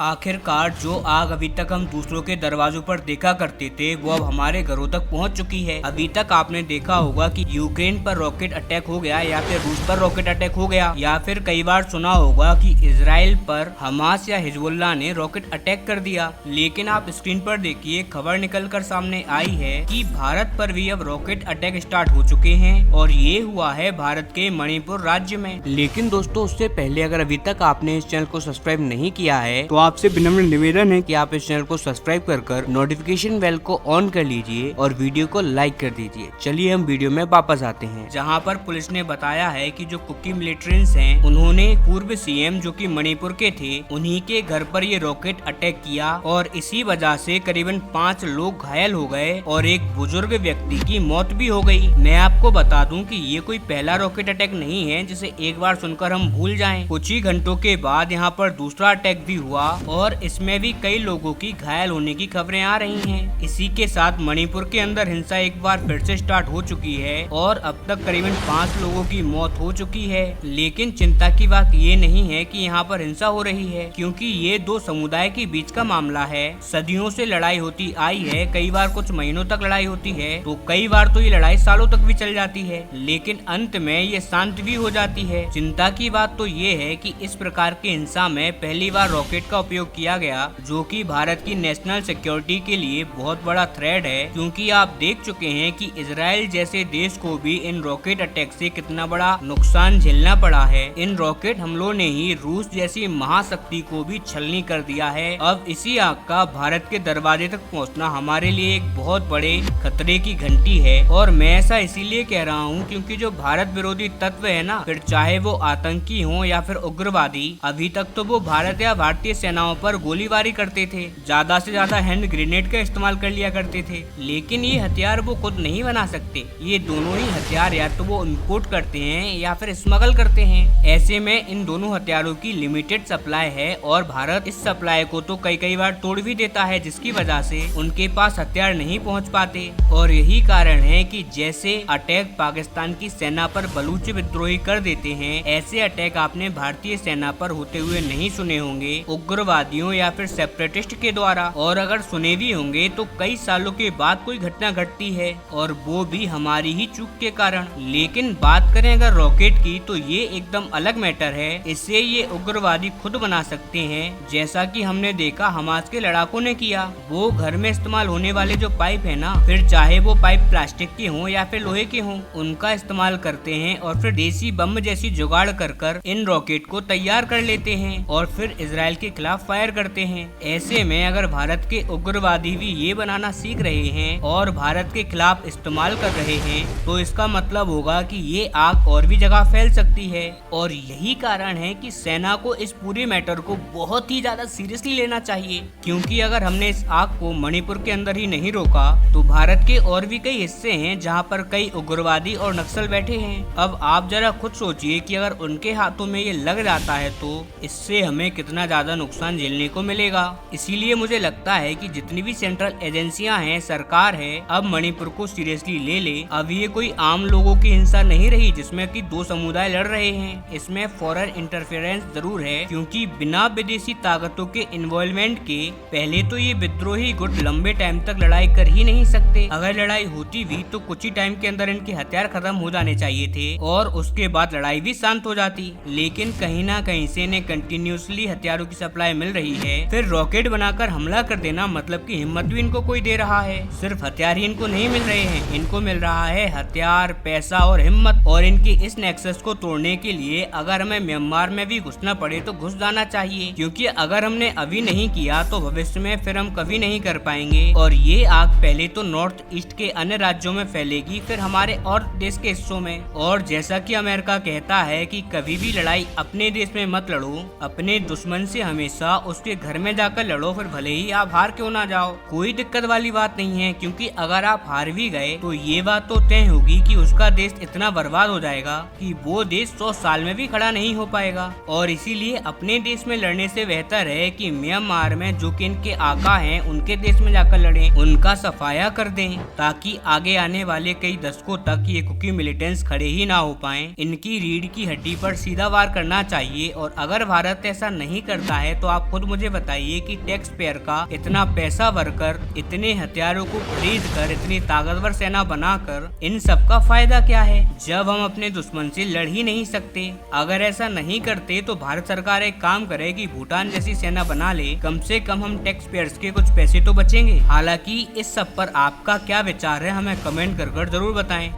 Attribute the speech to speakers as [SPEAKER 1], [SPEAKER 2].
[SPEAKER 1] आखिरकार जो आग अभी तक हम दूसरों के दरवाजों पर देखा करते थे वो अब हमारे घरों तक पहुंच चुकी है। अभी तक आपने देखा होगा कि यूक्रेन पर रॉकेट अटैक हो गया या फिर रूस पर रॉकेट अटैक हो गया, या फिर कई बार सुना होगा कि इजराइल पर हमास या हिजबुल्लाह ने रॉकेट अटैक कर दिया। लेकिन आप स्क्रीन पर देखिए, खबर निकल कर सामने आई है कि भारत पर भी अब रॉकेट अटैक स्टार्ट हो चुके हैं और ये हुआ है भारत के मणिपुर राज्य में। लेकिन दोस्तों, उससे पहले अगर अभी तक आपने इस चैनल को सब्सक्राइब नहीं किया है तो आपसे विनम्र निवेदन है कि आप इस चैनल को सब्सक्राइब कर नोटिफिकेशन बेल को ऑन कर लीजिए और वीडियो को लाइक कर दीजिए। चलिए हम वीडियो में वापस आते हैं, जहां पर पुलिस ने बताया है कि जो कुकी मिलिटेंट्स हैं उन्होंने पूर्व सीएम जो कि मणिपुर के थे उन्हीं के घर पर ये रॉकेट अटैक किया और इसी वजह से करीबन 5 लोग घायल हो गए और एक बुजुर्ग व्यक्ति की मौत भी हो गई। मैं आपको बता दूं कि ये कोई पहला रॉकेट अटैक नहीं है जिसे एक बार सुनकर हम भूल जाएं। कुछ ही घंटों के बाद यहाँ पर दूसरा अटैक भी हुआ और इसमें भी कई लोगों की घायल होने की खबरें आ रही हैं। इसी के साथ मणिपुर के अंदर हिंसा एक बार फिर से स्टार्ट हो चुकी है और अब तक करीबन 5 लोगों की मौत हो चुकी है। लेकिन चिंता की बात ये नहीं है कि यहाँ पर हिंसा हो रही है, क्योंकि ये दो समुदाय के बीच का मामला है। सदियों से लड़ाई होती आई है, कई बार कुछ महीनों तक लड़ाई होती है तो कई बार तो ये लड़ाई सालों तक भी चल जाती है, लेकिन अंत में ये शांत भी हो जाती है। चिंता की बात तो ये है कि इस प्रकार की हिंसा में पहली बार रॉकेट का उपयोग किया गया, जो कि भारत की नेशनल सिक्योरिटी के लिए बहुत बड़ा थ्रेट है, क्योंकि आप देख चुके हैं कि इजराइल जैसे देश को भी इन रॉकेट अटैक से कितना बड़ा नुकसान झेलना पड़ा है। इन रॉकेट हमलों ने ही रूस जैसी महाशक्ति को भी छलनी कर दिया है। अब इसी आग का भारत के दरवाजे तक पहुंचना हमारे लिए एक बहुत बड़े खतरे की घंटी है। और मैं ऐसा इसीलिए कह रहा हूं क्योंकि जो भारत विरोधी तत्व है ना, फिर चाहे वो आतंकी हो या फिर उग्रवादी, अभी तक तो वो भारत या भारतीय सेनाओं पर गोलीबारी करते थे, ज्यादा से ज्यादा हैंड ग्रेनेड का इस्तेमाल कर लिया करते थे। लेकिन ये हथियार वो खुद नहीं बना सकते, ये दोनों ही हथियार या तो वो इम्पोर्ट करते हैं या फिर स्मगल करते हैं। ऐसे में इन दोनों हथियारों की लिमिटेड सप्लाई है और भारत इस सप्लाई को तो कई बार तोड़ भी देता है, जिसकी वजह से उनके पास हथियार नहीं पहुंच पाते। और यही कारण है कि जैसे अटैक पाकिस्तान की सेना पर बलूच विद्रोही कर देते हैं, ऐसे अटैक आपने भारतीय सेना पर होते हुए नहीं सुने होंगे उग्रवादियों या फिर सेपरेटिस्ट के द्वारा। और अगर सुने भी होंगे तो कई सालों के बाद कोई घटना घटती है और वो भी हमारी ही चूक के कारण। लेकिन बात करें अगर रॉकेट की तो ये एकदम अलग मैटर है, इससे ये उग्रवादी खुद बना सकते हैं, जैसा कि हमने देखा हमास के लड़ाकों ने किया। वो घर में इस्तेमाल होने वाले जो पाइप है ना, फिर चाहे वो पाइप प्लास्टिक के हों या फिर लोहे के हों, उनका इस्तेमाल करते हैं और फिर देसी बम जैसी जुगाड़ कर इन रॉकेट को तैयार कर लेते हैं और फिर इजराइल के खिलाफ फायर करते हैं। ऐसे में अगर भारत के उग्रवादी भी ये बनाना सीख रहे हैं और भारत के खिलाफ इस्तेमाल कर रहे हैं तो इसका मतलब होगा कि ये आग और भी जगह फैल सकती है। और यही कारण है कि सेना को इस पूरे मैटर को बहुत ही ज्यादा सीरियसली लेना चाहिए, क्योंकि अगर हमने इस आग को मणिपुर के अंदर ही नहीं रोका तो भारत के और भी कई हिस्से हैं जहाँ पर कई उग्रवादी और नक्सल बैठे हैं। अब आप जरा खुद सोचिए कि अगर उनके हाथों में ये लग जाता है तो इससे हमें कितना ज्यादा नुकसान झेलने को मिलेगा। इसीलिए मुझे लगता है कि जितनी भी सेंट्रल एजेंसियां हैं, सरकार है, अब मणिपुर को सीरियसली ले ले। अब ये कोई आम लोगों की हिंसा नहीं रही जिसमें कि दो समुदाय लड़ रहे हैं, इसमें फॉरेन इंटरफेरेंस जरूर है, क्योंकि बिना विदेशी ताकतों के इन्वॉल्वमेंट के पहले तो ये विद्रोही गुट लंबे टाइम तक लड़ाई कर ही नहीं सकते। अगर लड़ाई होती भी तो कुछ ही टाइम के अंदर इनके हथियार खत्म हो जाने चाहिए थे और उसके बाद लड़ाई भी शांत हो जाती। लेकिन कहीं ना कहीं से इन्हें कंटिन्यूसली हथियारों की सप्लाई मिल रही है, फिर रॉकेट बनाकर हमला कर देना मतलब कि हिम्मत भी इनको कोई दे रहा है। सिर्फ हथियार ही इनको नहीं मिल रहे हैं, इनको मिल रहा है हथियार, पैसा और हिम्मत। और इनके इस नेक्सस को तोड़ने के लिए अगर हमें म्यांमार में भी घुसना पड़े तो घुस जाना चाहिए, क्योंकि अगर हमने अभी नहीं किया तो भविष्य में फिर हम कभी नहीं कर पाएंगे। और ये आग पहले तो नॉर्थ ईस्ट के अन्य राज्यों में फैलेगी, फिर हमारे और देश के हिस्सों में। और जैसा कि अमेरिका कहता है कि कभी भी लड़ाई अपने देश में मत लड़ो, अपने दुश्मन से हमेशा उसके घर में जाकर लड़ो, फिर भले ही आप हार क्यों ना जाओ। कोई दिक्कत वाली बात नहीं है, क्योंकि अगर आप हार भी गए तो ये बात तो तय होगी कि उसका देश इतना बर्बाद हो जाएगा कि वो देश 100 साल में भी खड़ा नहीं हो पाएगा। और इसीलिए अपने देश में लड़ने से बेहतर है कि म्यांमार में जो कि इनके आका हैं उनके देश में जाकर लड़ें, उनका सफाया कर दें, ताकि आगे आने वाले कई दशकों तक ये कुकी मिलिटेंट्स खड़े ही ना हो पाएं। इनकी रीढ़ की हड्डी पर सीधा वार करना चाहिए और अगर भारत ऐसा नहीं करता है तो आप खुद मुझे बताइए कि टैक्स पेयर का इतना पैसा भरकर, इतने हथियारों को खरीद कर, इतनी ताकतवर सेना बनाकर इन सब का फायदा क्या है, जब हम अपने दुश्मन से लड़ ही नहीं सकते। अगर ऐसा नहीं करते तो भारत सरकार एक काम करे कि भूटान जैसी सेना बना ले, कम से कम हम टैक्स पेयर्स के कुछ पैसे तो बचेंगे। हालांकि इस सब पर आपका क्या विचार है हमें कमेंट कर जरूर बताएं।